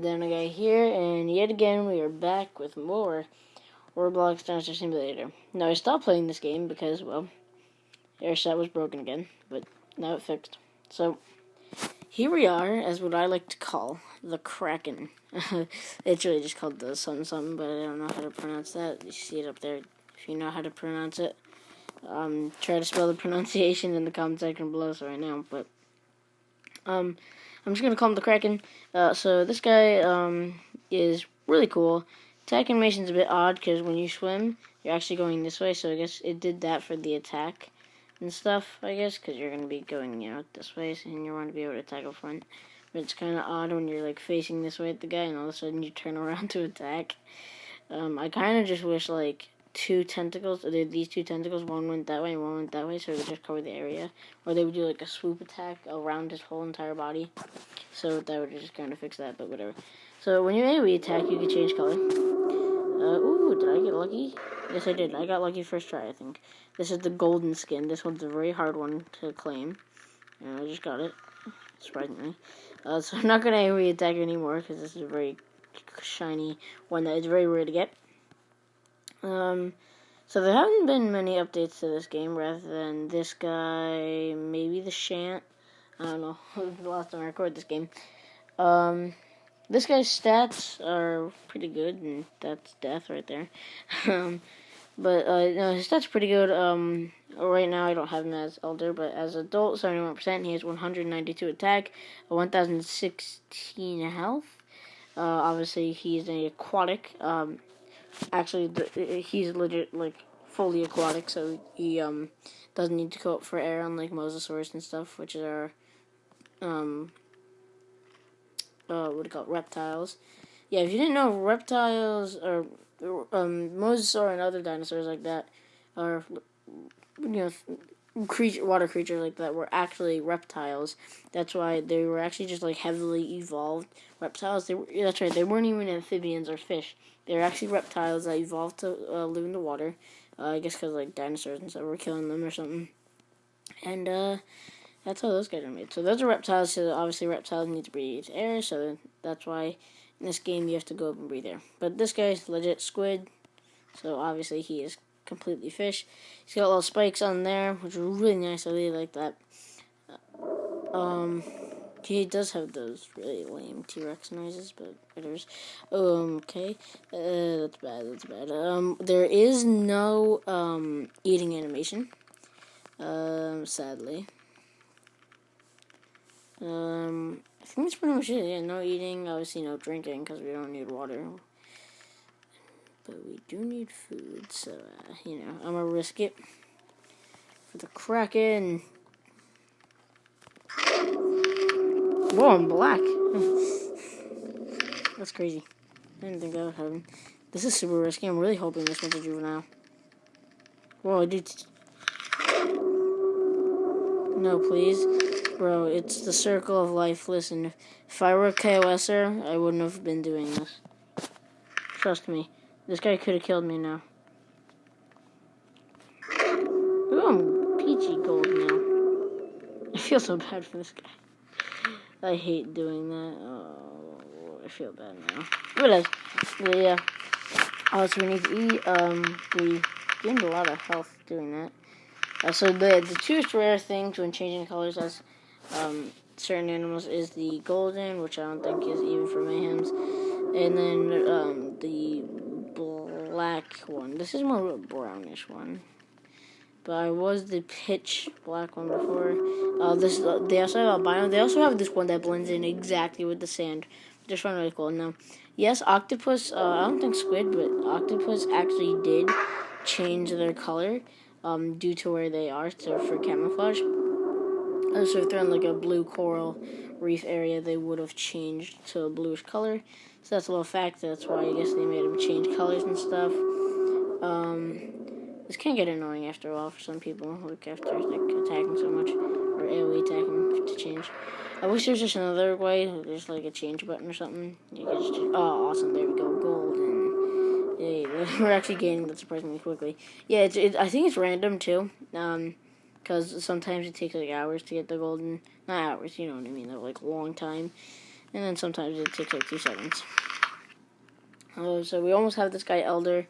Then I got here, and yet again we are back with more ROBLOX Dinosaur Simulator. Now I stopped playing this game because, well, air set was broken again, but now it's fixed. So here we are, as what I like to call the Kraken. It's really just called the something, but I don't know how to pronounce that. You see it up there. If you know how to pronounce it, try to spell the pronunciation in the comment section below. So right now, but I'm just gonna call him the Kraken. So this guy is really cool. Attack animation's a bit odd because when you swim, you're actually going this way. So I guess it did that for the attack and stuff. I guess because you're gonna be going, this way, and you want to be able to attack up front. But it's kind of odd when you're like facing this way at the guy, and all of a sudden you turn around to attack. I kind of just wish like these two tentacles, one went that way and one went that way, so they just cover the area. Or they would do like a swoop attack around his whole entire body. So that would just kind of fix that, but whatever. So when you AoE attack, you can change color. Ooh, did I get lucky? Yes, I did. I got lucky first try, I think. This is the golden skin. This one's a very hard one to claim. And I just got it, surprisingly. So I'm not going to AoE attack anymore, because this is a very shiny one that is very rare to get. So there haven't been many updates to this game, rather than this guy, maybe the Shant. I don't know. The last time I recorded this game. This guy's stats are pretty good, and that's death right there. But no, his stats are pretty good. Right now I don't have him as elder, but as adult, 71%. He has 192 attack, 1016 health. Obviously he's an aquatic. Actually, he's legit, like, fully aquatic, so he, doesn't need to go up for air, unlike mosasaurs and stuff, which are, what do you call it, reptiles. Yeah, if you didn't know, reptiles, or, mosasaur and other dinosaurs like that, are, water creatures like that were actually reptiles. That's why they were actually just, like, heavily evolved reptiles. That's right, they weren't even amphibians or fish. They're actually reptiles that evolved to live in the water. I guess because, like, dinosaurs and stuff were killing them or something. And that's how those guys are made. So those are reptiles, so obviously reptiles need to breathe air, so that's why in this game you have to go up and breathe air. But this guy's legit squid, so obviously he is completely fish. He's got little spikes on there, which are really nice. I really like that. He does have those really lame T-Rex noises, but whatever. Okay. That's bad. There is no, eating animation. Sadly. I think that's pretty much it. Yeah, no eating, obviously no drinking, because we don't need water. But we do need food, so, I'm gonna risk it for the Kraken. Whoa, I'm black. That's crazy. I didn't think that would happen. This is super risky. I'm really hoping this one's a juvenile. Whoa, dude. No, please. Bro, it's the circle of life. Listen, if I were a KOSer, I wouldn't have been doing this. Trust me. This guy could have killed me now. Ooh, I'm peachy gold now. I feel so bad for this guy. I hate doing that. Oh, I feel bad now. But yeah. So we need to eat. We gained a lot of health doing that. So the truest rare thing when changing colors as certain animals is the golden, which I don't think is even for mayhems, and then the black one. This is more of a brownish one. But I was the pitch black one before. They also have albino. They also have this one that blends in exactly with the sand. This one really cool. Now, yes, octopus. I don't think squid, but octopus actually did change their color due to where they are, so for camouflage. So if they're in like a blue coral reef area, they would have changed to a bluish color. So that's a little fact. That's why I guess they made them change colors and stuff. This can get annoying after a while for some people, like after attacking so much, or AoE attacking to change. I wish there's just another way, there's like a change button or something. You can just oh, awesome, there we go, golden. Yay, we're actually gaining that surprisingly quickly. Yeah, I think it's random too, because sometimes it takes like hours to get the golden, not hours, you know what I mean, like long time. and then sometimes it takes like 2 seconds. So we almost have this guy Elder,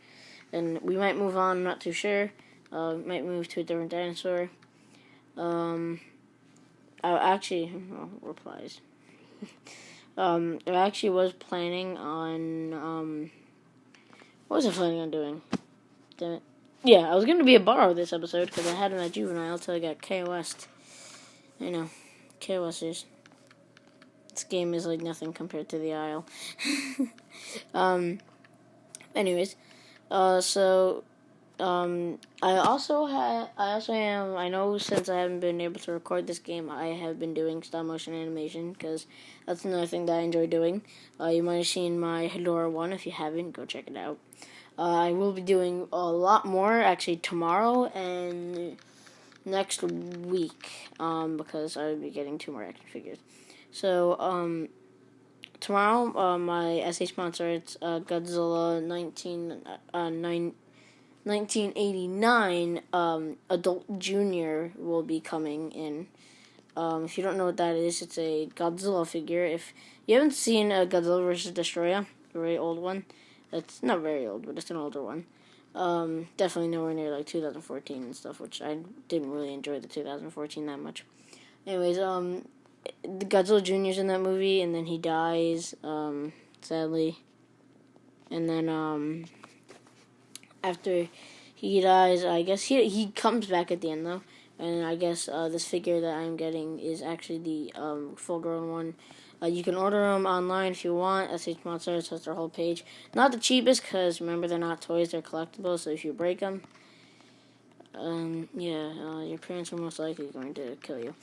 and we might move on, I'm not too sure. Might move to a different dinosaur. Replies. I actually was planning on, what was I planning on doing? Damn it. Yeah, I was going to be a borrow this episode, because I had him at Juvenile until I got KOS'd. I know, KOS'ers. This game is like nothing compared to the Isle. Anyways, I know since I haven't been able to record this game, I have been doing stop motion animation, because that's another thing that I enjoy doing. You might have seen my Hedora one. If you haven't, go check it out. I will be doing a lot more, actually, tomorrow and next week, because I will be getting 2 more action figures. So, tomorrow, my SH sponsor, it's Godzilla 1989 Adult Junior will be coming in. If you don't know what that is, it's a Godzilla figure. If you haven't seen Godzilla vs. Destroyer, a very old one, it's not very old, but it's an older one. Definitely nowhere near like 2014 and stuff, which I didn't really enjoy the 2014 that much. Anyways, the Godzilla Jr.'s in that movie, and then he dies, sadly. And then, after he dies, I guess he comes back at the end, though. And I guess, this figure that I'm getting is actually the, full-grown one. You can order them online if you want. SH Monsters has their whole page. Not the cheapest, because, remember, they're not toys, they're collectibles, so if you break them, your parents are most likely going to kill you.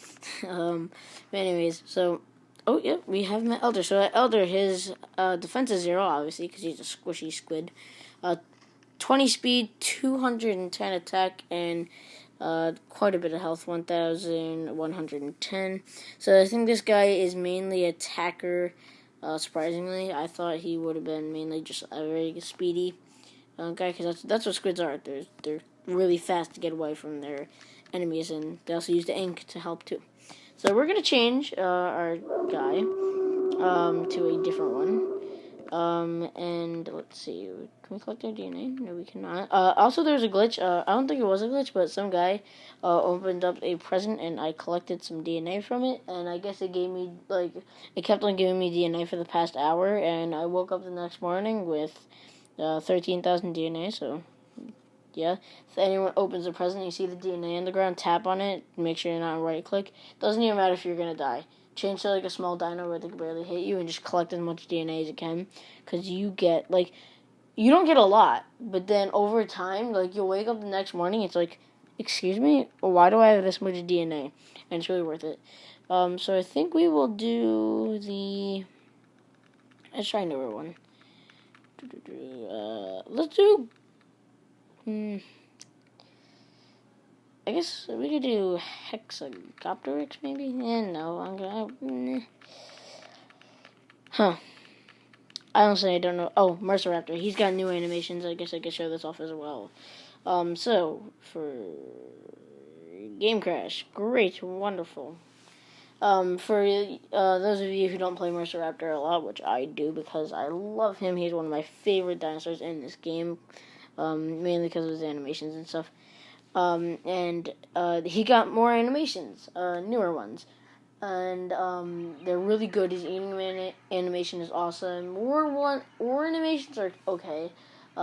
But anyways, so, oh, yeah, we have met Elder. So, Elder, his defense is 0, obviously, because he's a squishy squid. 20 speed, 210 attack, and quite a bit of health, 1,110. So, I think this guy is mainly attacker, surprisingly. I thought he would have been mainly just a very speedy guy, because that's what squids are. They're really fast to get away from their enemies, and they also use the ink to help too. So we're gonna change our guy to a different one. And let's see, can we collect their DNA? No, we cannot. Also, there's a glitch. I don't think it was a glitch, but some guy opened up a present, and I collected some DNA from it, and I guess it gave me, it kept on giving me DNA for the past hour, and I woke up the next morning with 13,000 DNA, so yeah. If anyone opens a present, you see the DNA on the ground, tap on it, make sure you're not on right click. Doesn't even matter if you're gonna die. Change to like a small dino where they can barely hit you, and just collect as much DNA as you can, because you get, you don't get a lot, but then over time, you'll wake up the next morning, it's like, excuse me, why do I have this much DNA? And it's really worth it. So I think we will do let's try a newer one. Let's do, I guess we could do Hexagopteryx, maybe? No, I'm gonna, honestly, I don't know. Oh, murusraptor. He's got new animations. I guess I could show this off as well. So, for Game Crash. Great, wonderful. For those of you who don't play murusraptor a lot, which I do because I love him. He's one of my favorite dinosaurs in this game. Mainly because of his animations and stuff. And he got more animations, newer ones. And they're really good. His eating animation is awesome. War animations are okay.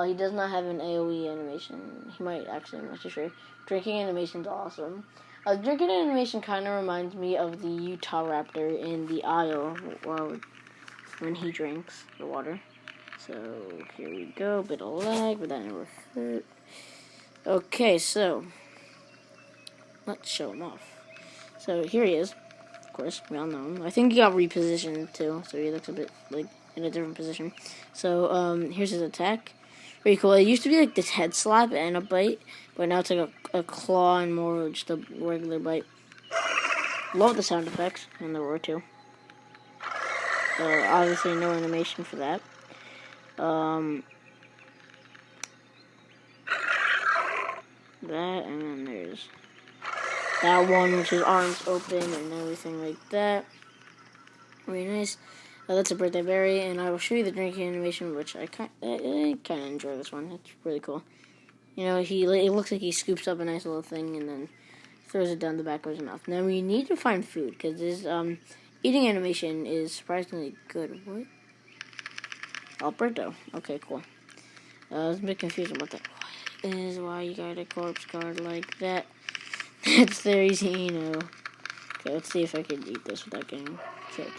He does not have an AoE animation. He might actually, I'm not too sure. Drinking animation is awesome. Drinking animation kind of reminds me of the Utah Raptor in the Isle when he drinks the water. So here we go. Bit of lag, but that never hurt. Okay, so let's show him off. So here he is. Of course, we all know him. I think he got repositioned too, so he looks a bit in a different position. So here's his attack. Pretty cool. It used to be like this head slap and a bite, but now it's like a claw and more just a regular bite. Love the sound effects and the roar too. Obviously no animation for that. That, and then there's that one, which is arms open and everything like that. Very nice. That's a birthday berry, and I will show you the drinking animation, which I kind of enjoy this one. It's really cool. You know, it looks like he scoops up a nice little thing and then throws it down the back of his mouth. Now we need to find food because this eating animation is surprisingly good. What? Alberto. Okay, cool. I was a bit confused about that. What is why you got a corpse card like that? That's very easy, you know. Okay, let's see if I can eat this without getting killed.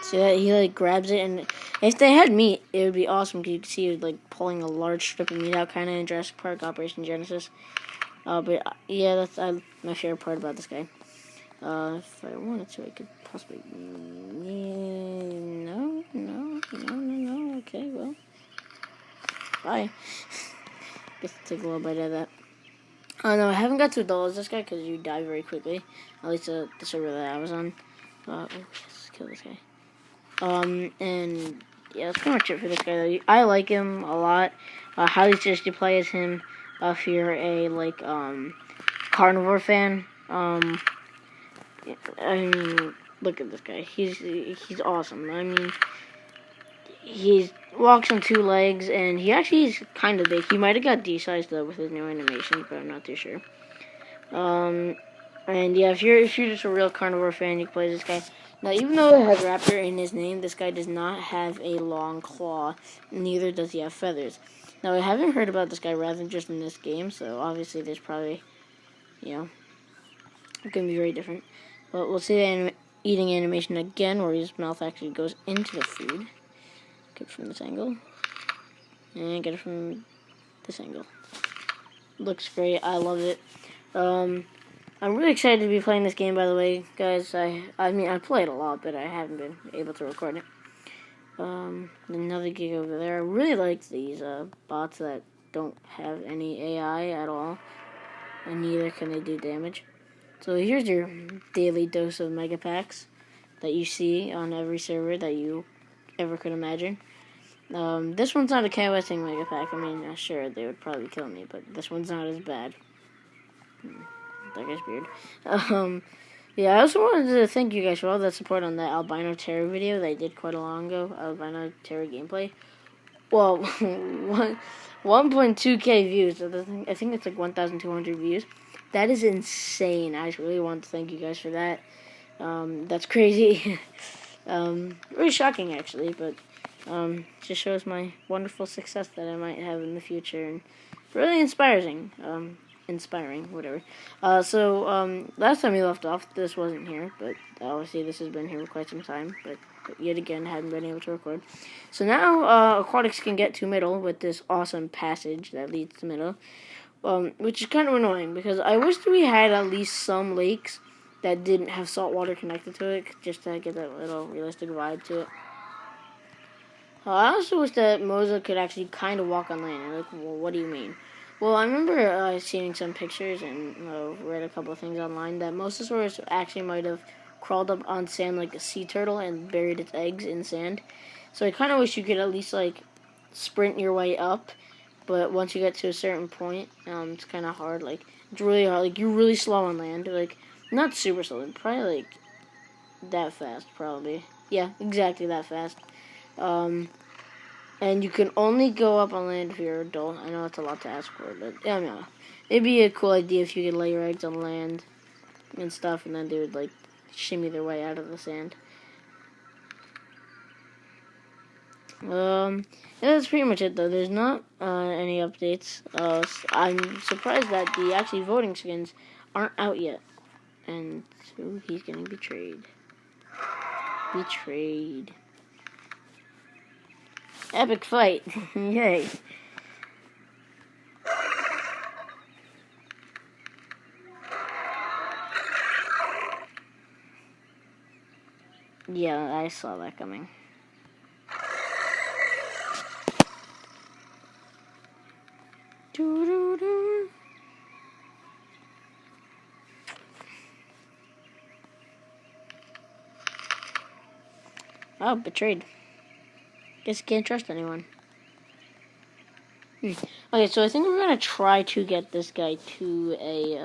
See that? He, like, grabs it, and if they had meat, it would be awesome, because you could see it, like, pulling a large strip of meat out, kind of in Jurassic Park, Operation Genesis. But, yeah, that's my favorite part about this guy. If I wanted to, I could possibly... No. Okay, well. Bye. Guess I'll take a little bite of that. Oh, no, I haven't got to dull as this guy, because you die very quickly. At least the server that I was on. Oh, yes, kill this guy. And yeah, that's pretty much it for this guy, though. I like him a lot. Highly suggest you play as him if you're a, like, carnivore fan. I mean, look at this guy. He's awesome. I mean, he walks on 2 legs, and he actually is kind of big. He might have got D-sized, though, with his new animations, but I'm not too sure. And yeah, if you're just a real carnivore fan, you can play this guy. Now, even though it has raptor in his name, this guy does not have a long claw. Neither does he have feathers. Now, I haven't heard about this guy rather than just in this game, so obviously there's probably, you know, it's going to be very different. But we'll see the eating animation again, where his mouth actually goes into the food. Get it from this angle. And get it from this angle. Looks great. I love it. I'm really excited to be playing this game, by the way, guys. I mean, I play it a lot, but I haven't been able to record it. Another gig over there. I really like these bots that don't have any AI at all, and neither can they do damage. So here's your daily dose of mega packs that you see on every server that you ever could imagine. This one's not a KOSing mega pack. I mean, sure, they would probably kill me, but this one's not as bad. That guy's weird. Yeah, I also wanted to thank you guys for all that support on that albino terror video that I did quite a long ago. Albino terror gameplay. Well, 1.2k views. So I think it's like 1,200 views. That is insane. I just really want to thank you guys for that. That's crazy. Really shocking, actually, but just shows my wonderful success that I might have in the future, and really inspiring. Whatever. Last time we left off, this wasn't here, but obviously this has been here for quite some time, but yet again, hadn't been able to record. So now, Aquatics can get to middle with this awesome passage that leads to middle, which is kind of annoying, because I wish we had at least some lakes that didn't have salt water connected to it, just to get that little realistic vibe to it. I also wish that Moza could actually kind of walk on land. Like, well, what do you mean? Well, I remember seeing some pictures and read a couple of things online that mosasaurus actually might have crawled up on sand like a sea turtle and buried its eggs in sand. So I kind of wish you could at least, like, sprint your way up, but once you get to a certain point, it's kind of hard. Like, it's really hard. Like, you're really slow on land. Like, not super slow. Probably, like, that fast, probably. Yeah, exactly that fast. And you can only go up on land if you're an adult. I know it's a lot to ask for, but yeah, no. It'd be a cool idea if you could lay your eggs on land and stuff, and then they would, like, shimmy their way out of the sand. Yeah, that's pretty much it, though. There's not any updates. I'm surprised that the actually voting skins aren't out yet. And so he's getting betrayed. Betrayed. Epic fight. Yay. Yeah, I saw that coming. Doo-doo-doo. Oh, betrayed. Guess you can't trust anyone. Okay, so I think we're gonna try to get this guy to a,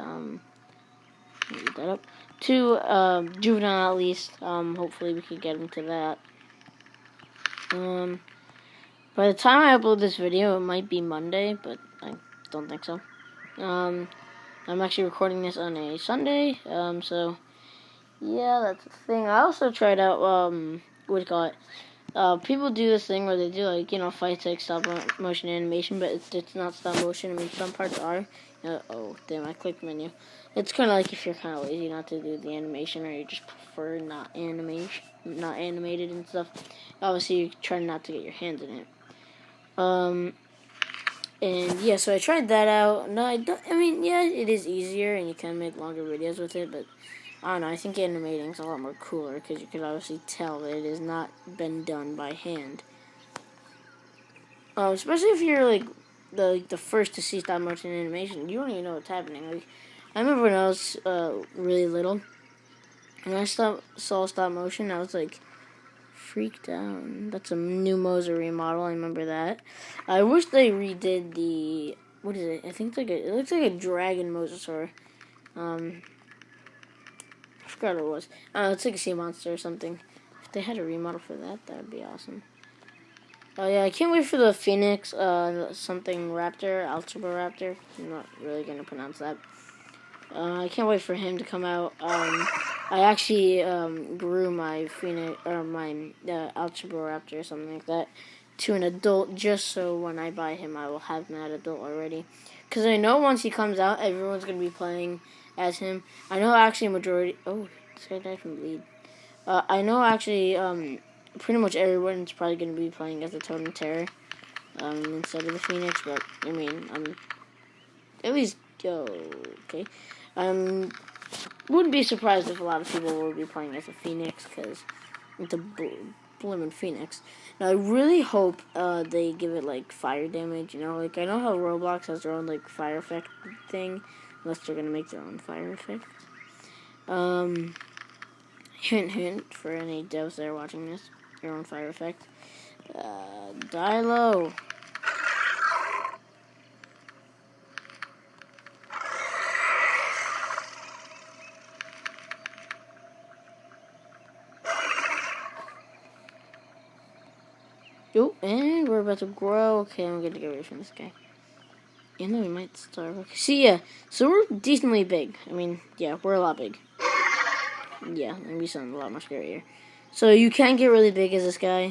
get that up. juvenile at least. Hopefully we could get him to that. By the time I upload this video, it might be Monday, but I don't think so. I'm actually recording this on a Sunday, so yeah, that's the thing. I also tried out, what do you call it? People do this thing where they do, like, fights like stop motion animation, but it's not stop motion. I mean, some parts are. Oh, damn, I clicked menu. It's kind of like if you're kind of lazy not to do the animation, or you just prefer not animated and stuff. Obviously, you try not to get your hands in it. And yeah, so I tried that out. No, I mean, yeah, it is easier, and you can make longer videos with it, but I don't know, I think animating is a lot more cooler, because you can obviously tell that it has not been done by hand. Especially if you're, like, the first to see stop motion animation, you don't even know what's happening. Like, I remember when I was really little, and I saw stop motion, I was like, freaked out. That's a new Moser remodel, I remember that. I wish they redid the, what is it? I think it's it looks like a dragon mosasaur. I forgot what it was. It's like a sea monster or something. If they had a remodel for that, that would be awesome. Oh yeah, I can't wait for the Phoenix, something raptor, Raptor. I'm not really gonna pronounce that. I can't wait for him to come out. I actually grew my Phoenix or my Raptor or something like that to an adult, just so when I buy him, I will have that adult already. Because I know once he comes out, everyone's gonna be playing as him. I know actually a majority. Oh, this guy died from bleed. I know actually pretty much everyone's probably gonna be playing as the Totem Terror instead of the Phoenix. But I mean, at least okay. Wouldn't be surprised if a lot of people will be playing as a Phoenix, because it's a blooming Phoenix. Now, I really hope they give it, like, fire damage, Like, I know how Roblox has their own, like, fire effect thing, unless they're gonna make their own fire effect. Hint, hint, for any devs that are watching this, your own fire effect. Die low. Oh, and we're about to grow. Okay, I'm gonna get away from this guy. Even though we might starve. Okay. See, yeah, so we're decently big. I mean, yeah, we're a lot big. Yeah, and we sound a lot more scarier. So you can get really big as this guy.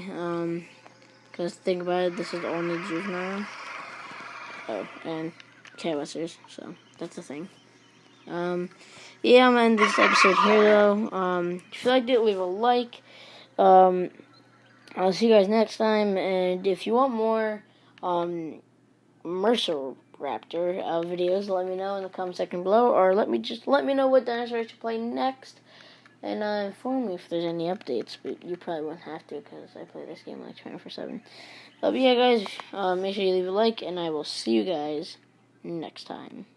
Because think about it, this is only juvenile. Oh, and KOSers, so that's the thing. Yeah, I'm gonna end this episode here, though. If you liked it, leave a like. I'll see you guys next time, and if you want more, murusraptor videos, let me know in the comment section below, or let me know what dinosaur I should play next, and inform me if there's any updates, but you probably won't have to, because I play this game like 24/7. But yeah, guys, make sure you leave a like, and I will see you guys next time.